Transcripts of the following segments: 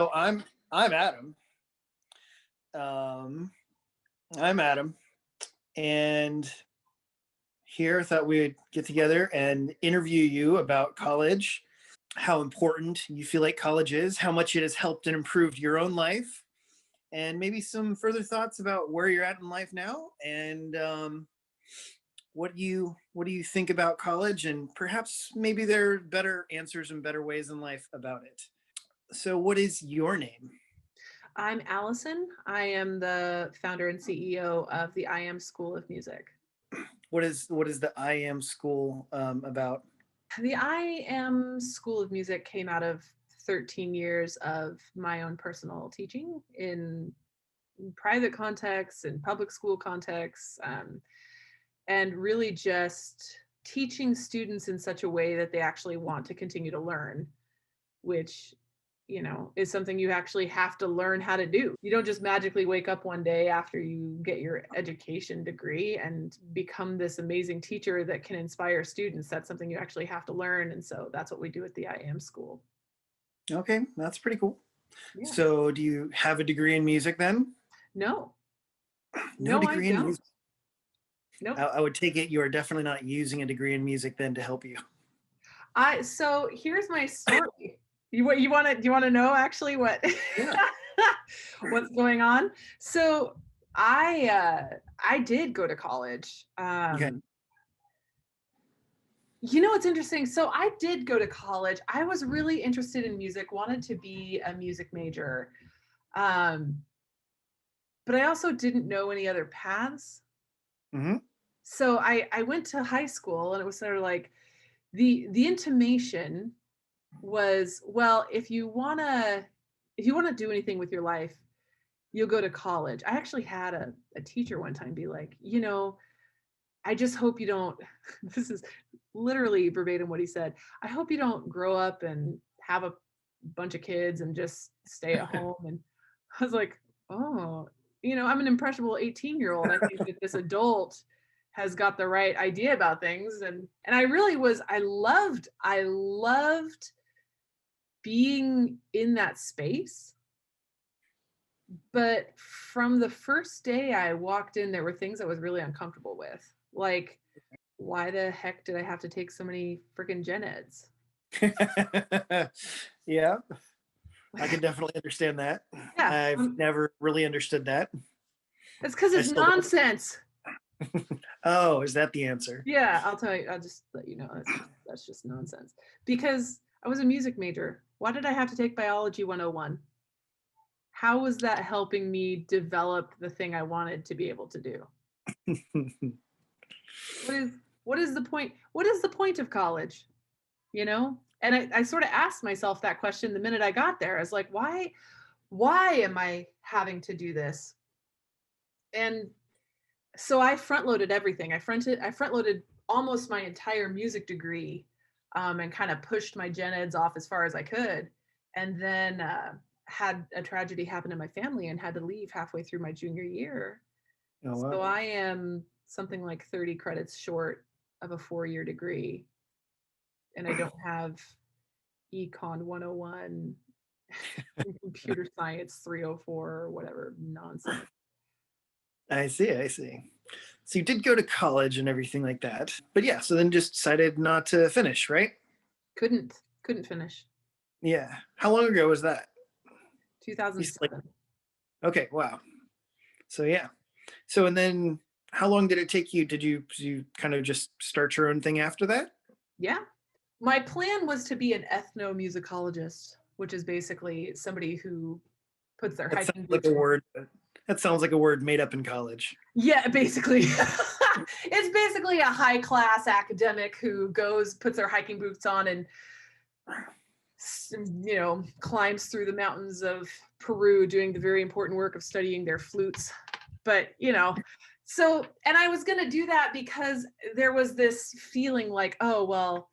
So I'm Adam. Um, I'm Adam, and here I thought we'd get together and interview you about college, how important you feel like college is, how much it has helped and improved your own life, and maybe some further thoughts about where you're at in life now, and what do you think about college, and perhaps maybe there are better answers and better ways in life about it. So, what is your name? I'm Allison. I am the founder and CEO of the I Am School of Music. What is the I Am School about? The I Am School of Music came out of 13 years of my own personal teaching in private contexts and public school contexts, and really just teaching students in such a way that they actually want to continue to learn, which is something you actually have to learn how to do. You don't just magically wake up one day after you get your education degree and become this amazing teacher that can inspire students. That's something you actually have to learn. And so that's what we do at the I Am School. Okay, that's pretty cool. Yeah. So, do you have a degree in music then? No, No no, I degree in don't. music. Nope. I would take it you are definitely not using a degree in music then to help you. So here's my story. You want to know actually what Yeah. what's going on? So I did go to college. Okay. It's interesting. So I did go to college. I was really interested in music, wanted to be a music major. Um, but I also didn't know any other paths. Mm-hmm. So I went to high school and it was sort of like the intimation was, well, if you wanna do anything with your life, you'll go to college. I actually had a teacher one time be like, I just hope you don't, this is literally verbatim what he said. I hope you don't grow up and have a bunch of kids and just stay at home. And I was like, oh, I'm an impressionable 18-year-old. I think that this adult has got the right idea about things. And I loved being in that space. But from the first day I walked in, there were things I was really uncomfortable with. Like, why the heck did I have to take so many freaking gen eds? Yeah, I can definitely understand that. Yeah, I've never really understood that. it's because I it's still don't. nonsense. Oh, is that the answer? Yeah, I'll tell you. I'll just let you know. That's just nonsense. Because I was a music major. Why did I have to take biology 101? How was that helping me develop the thing I wanted to be able to do? What is what is the point? What is the point of college? And I sort of asked myself that question the minute I got there. I was like, why am I having to do this? And so I front loaded everything. I front loaded almost my entire music degree, and kind of pushed my gen eds off as far as I could. And then had a tragedy happen in my family and had to leave halfway through my junior year. Oh, So wow. I am something like 30 credits short of a 4-year degree. And I don't have Econ 101 and computer science 304 or whatever nonsense. I see. I see. So you did go to college and everything like that, but yeah. So then just decided not to finish, right? Couldn't finish. Yeah. How long ago was that? Like, 2007. okay. Wow. So yeah. So and then how long did it take you? Did you kind of just start your own thing after that? Yeah. My plan was to be an ethnomusicologist, which is basically somebody who puts their That sounds hiking like boots a on. word. That sounds like a word made up in college. Yeah, basically. It's basically a high class academic who puts their hiking boots on and climbs through the mountains of Peru doing the very important work of studying their flutes. But and I was going to do that because there was this feeling like, oh well,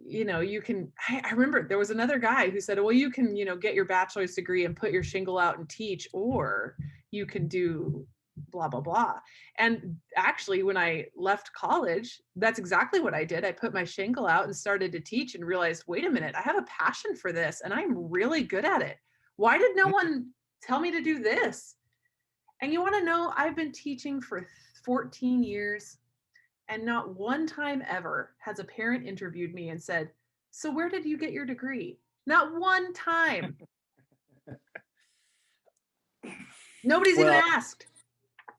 you can. I remember there was another guy who said, well, you can get your bachelor's degree and put your shingle out and teach, or you can do blah blah blah. And actually, when I left college, that's exactly what I did. I put my shingle out and started to teach and realized, wait a minute, I have a passion for this and I'm really good at it. Why did no one tell me to do this? And you want to know, I've been teaching for 14 years, and not one time ever has a parent interviewed me and said, "So where did you get your degree?" Not one time. Nobody's even Well, asked.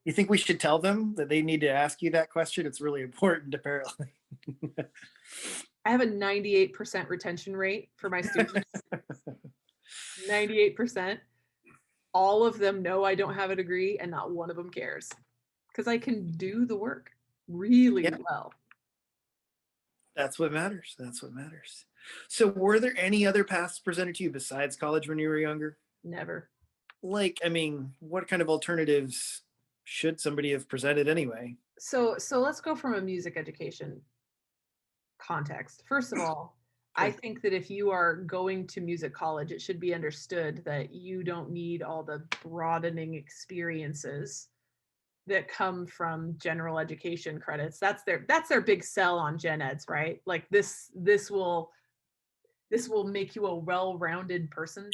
you think we should tell them that they need to ask you that question? It's really important, apparently. I have a 98% retention rate for my students. 98%. All of them know I don't have a degree, and not one of them cares because I can do the work really Yeah, well. that's what matters. That's what matters. So, were there any other paths presented to you besides college when you were younger? Never. Like, I mean, what kind of alternatives should somebody have presented anyway? So let's go from a music education context. First of all, I Sure. think that if you are going to music college, it should be understood that you don't need all the broadening experiences that come from general education credits. That's their big sell on gen eds, right? Like this will make you a well-rounded person.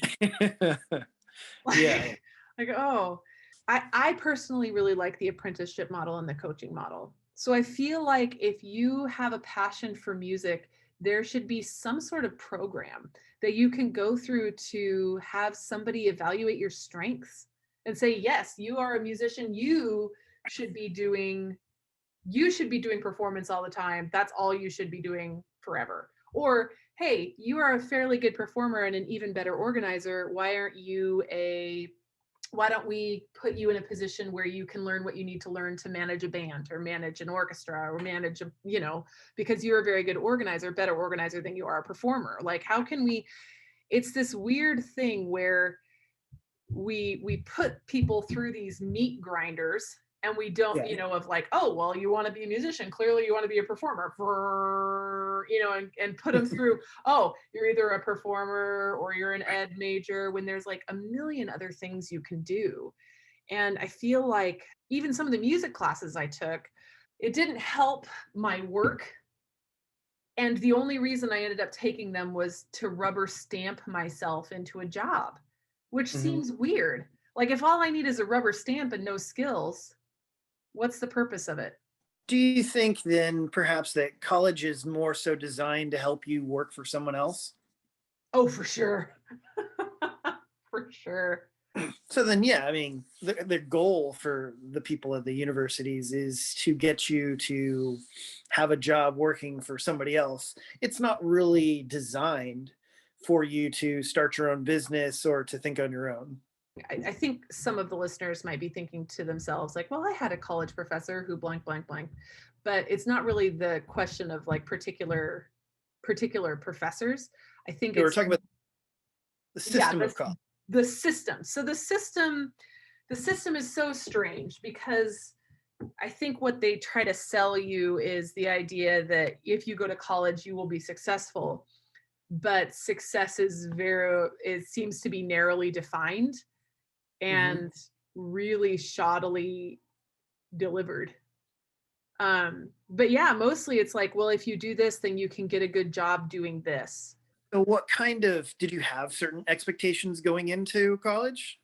Yeah. Like, oh, I personally really like the apprenticeship model and the coaching model. So I feel like if you have a passion for music, there should be some sort of program that you can go through to have somebody evaluate your strengths and say, yes, you are a musician. Should be doing you should be doing performance all the time. That's all you should be doing forever. Or, hey, you are a fairly good performer and an even better organizer. Why don't we put you in a position where you can learn what you need to learn to manage a band or manage an orchestra or manage because you're a very good organizer, better organizer than you are a performer. Like, how can we it's this weird thing where we put people through these meat grinders, and we don't, Yeah. of like, oh, well, you want to be a musician, clearly you want to be a performer, and put them through, oh, you're either a performer or you're an ed major, when there's like a million other things you can do. And I feel like even some of the music classes I took, it didn't help my work. And the only reason I ended up taking them was to rubber stamp myself into a job, which Mhm. seems weird. Like, if all I need is a rubber stamp and no skills, what's the purpose of it? Do you think then perhaps that college is more so designed to help you work for someone else? Oh, for sure. For sure. So then, yeah, I mean, the goal for the people at the universities is to get you to have a job working for somebody else. It's not really designed for you to start your own business or to think on your own. I think some of the listeners might be thinking to themselves, like, well, I had a college professor who blank, blank, blank. But it's not really the question of like particular professors. I think So we're it's, talking about the yeah, system of college. the system. So the system is so strange because I think what they try to sell you is the idea that if you go to college, you will be successful. But success it seems to be narrowly defined Mhm. and really shoddily delivered. But yeah, mostly it's like, well, if you do this, then you can get a good job doing this. So, what kind of did you have certain expectations going into college?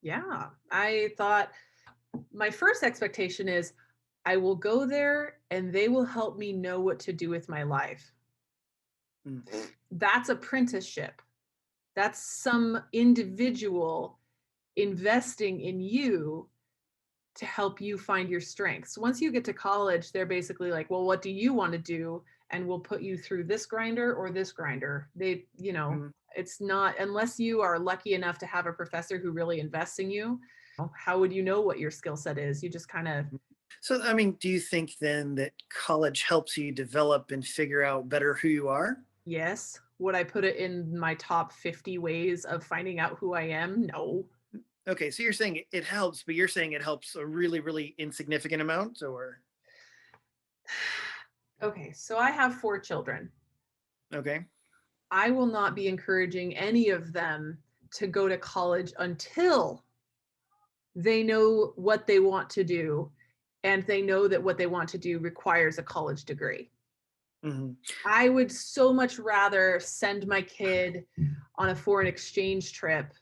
Yeah, I thought my first expectation is I will go there and they will help me know what to do with my life. Mm. That's apprenticeship. That's some individual investing in you to help you find your strengths. Once you get to college, they're basically like, well, what do you want to do? And we'll put you through this grinder or this grinder. Mhm. It's not, unless you are lucky enough to have a professor who really invests in you, how would you know what your skill set is? You just kind of, So, I mean, do you think then that college helps you develop and figure out better who you are? yes. Would I put it in my top 50 ways of finding out who I am? No. Okay, so you're saying it helps, but you're saying it helps a really, really insignificant amount, or Okay, so I have 4 children. okay. I will not be encouraging any of them to go to college until they know what they want to do and they know that what they want to do requires a college degree. Mhm. I would so much rather send my kid on a foreign exchange trip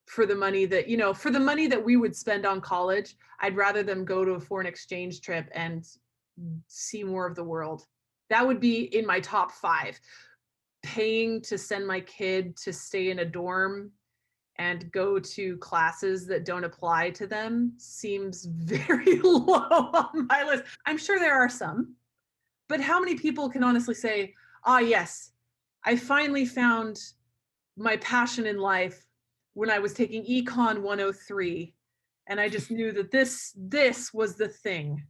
for the money that, for the money that we would spend on college, I'd rather them go to a foreign exchange trip and see more of the world. That would be in my top 5. Paying to send my kid to stay in a dorm and go to classes that don't apply to them seems very low on my list. I'm sure there are some, but how many people can honestly say, ah, yes, I finally found my passion in life when I was taking Econ 103, and I just knew that this was the thing.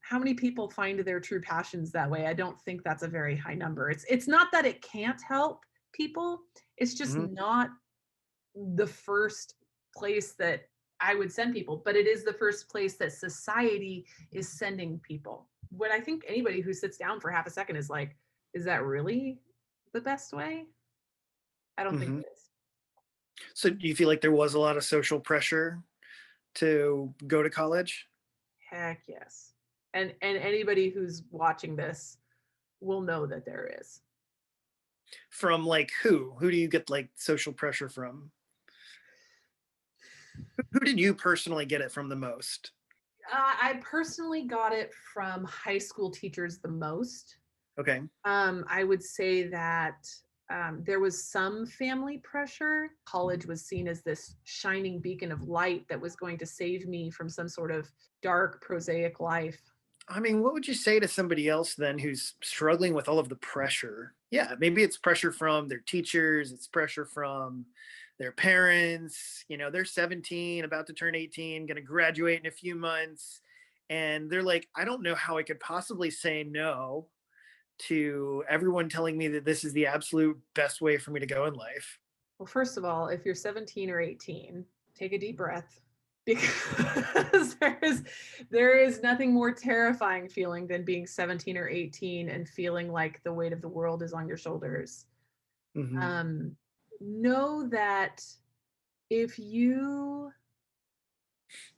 How many people find their true passions that way? I don't think that's a very high number. It's not that it can't help people. It's just Mhm. not the first place that I would send people, but it is the first place that society is sending people. When I think anybody who sits down for half a second is like, is that really the best way? I don't think Mhm. it is. So do you feel like there was a lot of social pressure to go to college? Heck yes. And anybody who's watching this will know that there is. From like who? Who do you get like social pressure from? Who did you personally get it from the most? I personally got it from high school teachers the most. Okay. I would say that there was some family pressure. College was seen as this shining beacon of light that was going to save me from some sort of dark, prosaic life. I mean, what would you say to somebody else then who's struggling with all of the pressure? Yeah, maybe it's pressure from their teachers, it's pressure from their parents. They're 17, about to turn 18, going to graduate in a few months. And they're like, I don't know how I could possibly say no to everyone telling me that this is the absolute best way for me to go in life. Well, first of all, if you're 17 or 18, take a deep breath, because there is nothing more terrifying feeling than being 17 or 18 and feeling like the weight of the world is on your shoulders. Hmm. Um, know that if you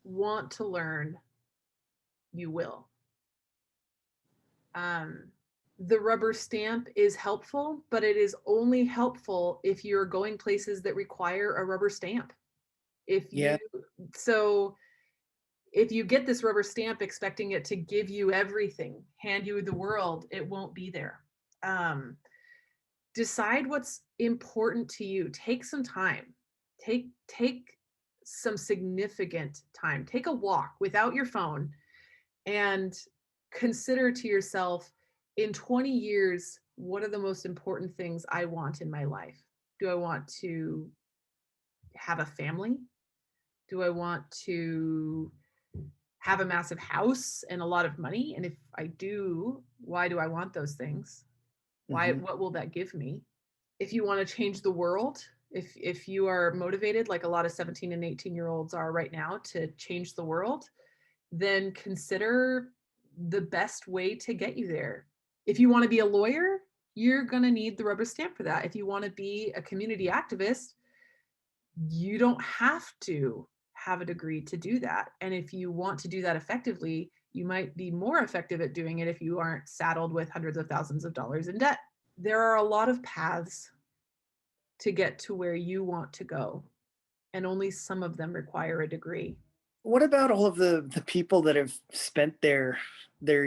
want to learn, you will. Um, the rubber stamp is helpful, but it is only helpful if you're going places that require a rubber stamp. If you Yeah. so if you get this rubber stamp expecting it to give you everything, hand you the world, it won't be there. Um, decide what's important to you. Take some time. Take some significant time. Take a walk without your phone and consider to yourself, in 20 years, what are the most important things I want in my life? Do I want to have a family? Do I want to have a massive house and a lot of money? And if I do, why do I want those things? Hmm. What will that give me? If you want to change the world, if you are motivated like a lot of 17 and 18-year-olds are right now to change the world, then consider the best way to get you there. If you want to be a lawyer, you're going to need the rubber stamp for that. If you want to be a community activist, you don't have to have a degree to do that. And if you want to do that effectively, you might be more effective at doing it if you aren't saddled with hundreds of thousands of dollars in debt. There are a lot of paths to get to where you want to go, and only some of them require a degree. What about all of the people that have spent their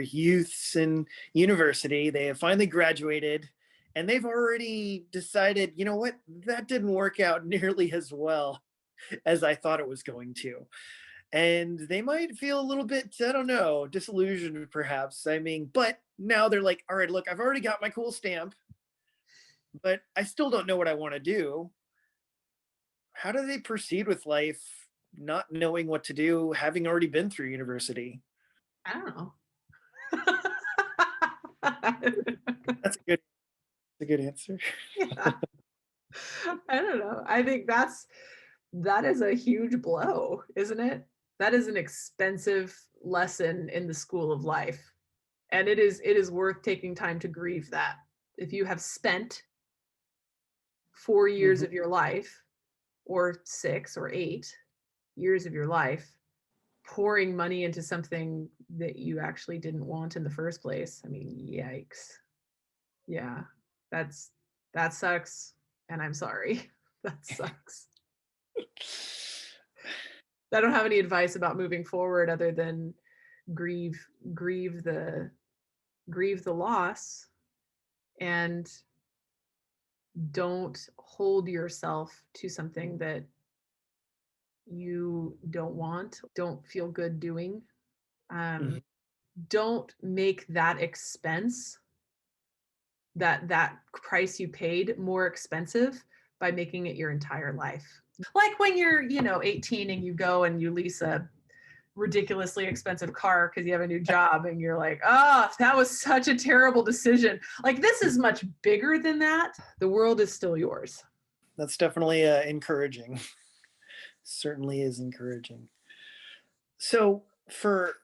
youths in university? They have finally graduated and they've already decided, you know what, that didn't work out nearly as well as I thought it was going to. And they might feel a little bit, I don't know, disillusioned perhaps. I mean, but now they're like, all right, look, I've already got my cool stamp, but I still don't know what I want to do. How do they proceed with life not knowing what to do, having already been through university? I don't know. That's a good answer. Yeah, I don't know. I think that is a huge blow, isn't it? That is an expensive lesson in the school of life. And it is worth taking time to grieve that. If you have spent 4 years Mhm. of your life, or 6 or 8 years of your life, pouring money into something that you actually didn't want in the first place, I mean, yikes. Yeah, that's that sucks, and I'm sorry. That sucks. I don't have any advice about moving forward other than grieve grieve the grieve the loss, and don't hold yourself to something that you don't want, don't feel good doing. Mhm. um, don't make that expense, that price you paid, more expensive by making it your entire life. Like when you're 18 and you go and you lease a ridiculously expensive car because you have a new job and you're like, oh, that was such a terrible decision. Like, this is much bigger than that. The world is still yours. That's definitely encouraging. Certainly is encouraging. So for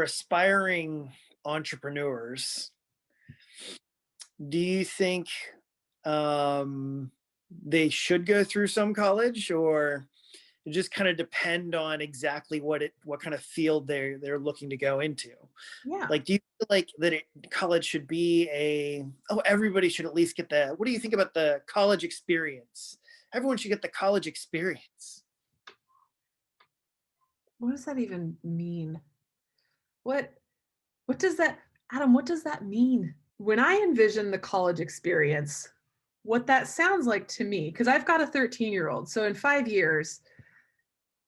aspiring entrepreneurs, do you think they should go through some college, or it just kind of depend on exactly what kind of field they're looking to go into? Yeah. Like, do you feel like that college should be everybody should at least get what do you think about the college experience? Everyone should get the college experience. What does that even mean? What what does that Adam, what does that mean? When I envision the college experience, what that sounds like to me, because I've got a 13-year-old. So in 5 years,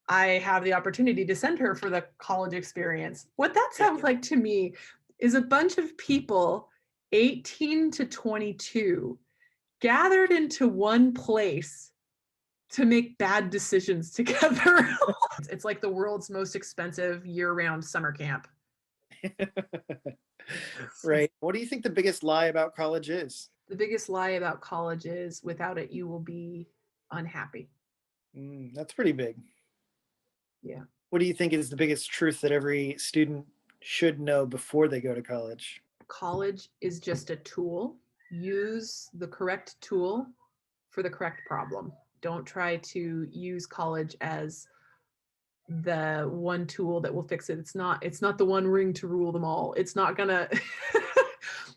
I have the opportunity to send her for the college experience. What that Yeah. sounds like to me is a bunch of people 18 to 22 gathered into one place to make bad decisions together. It's like the world's most expensive year-round summer camp. Right. What do you think the biggest lie about college is? The biggest lie about college is without it, you will be unhappy. That's pretty big. Yeah. What do you think is the biggest truth that every student should know before they go to college? College is just a tool. Use the correct tool for the correct problem. Don't try to use college as the one tool that will fix it. It's not the one ring to rule them all. It's not gonna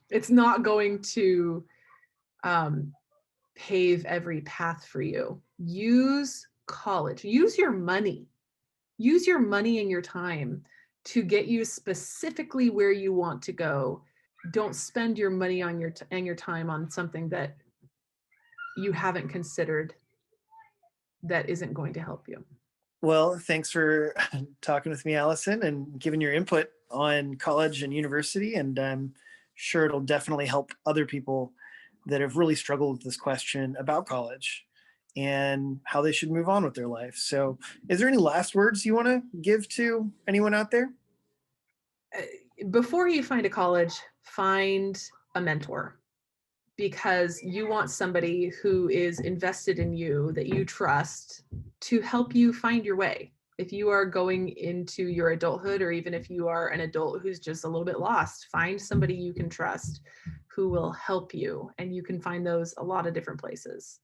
it's not going to um, pave every path for you. Use college. Use your money and your time to get you specifically where you want to go. Don't spend your money on your time on something that you haven't considered, that isn't going to help you. Well, thanks for talking with me, Allison, and giving your input on college and university. And I'm sure it'll definitely help other people that have really struggled with this question about college and how they should move on with their life. So, is there any last words you want to give to anyone out there? Before you find a college, find a mentor, because you want somebody who is invested in you, that you trust, to help you find your way. If you are going into your adulthood, or even if you are an adult who's just a little bit lost, find somebody you can trust who will help you. And you can find those a lot of different places.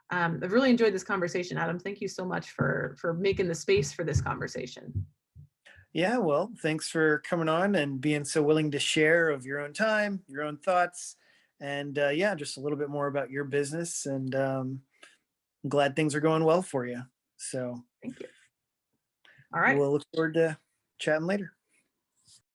I've really enjoyed this conversation, Adam. Thank you so much for making the space for this conversation. Yeah, well, thanks for coming on and being so willing to share of your own time, your own thoughts, and yeah, just a little bit more about your business. And I'm glad things are going well for you. So Thank you. All right. we'll look forward to chatting later.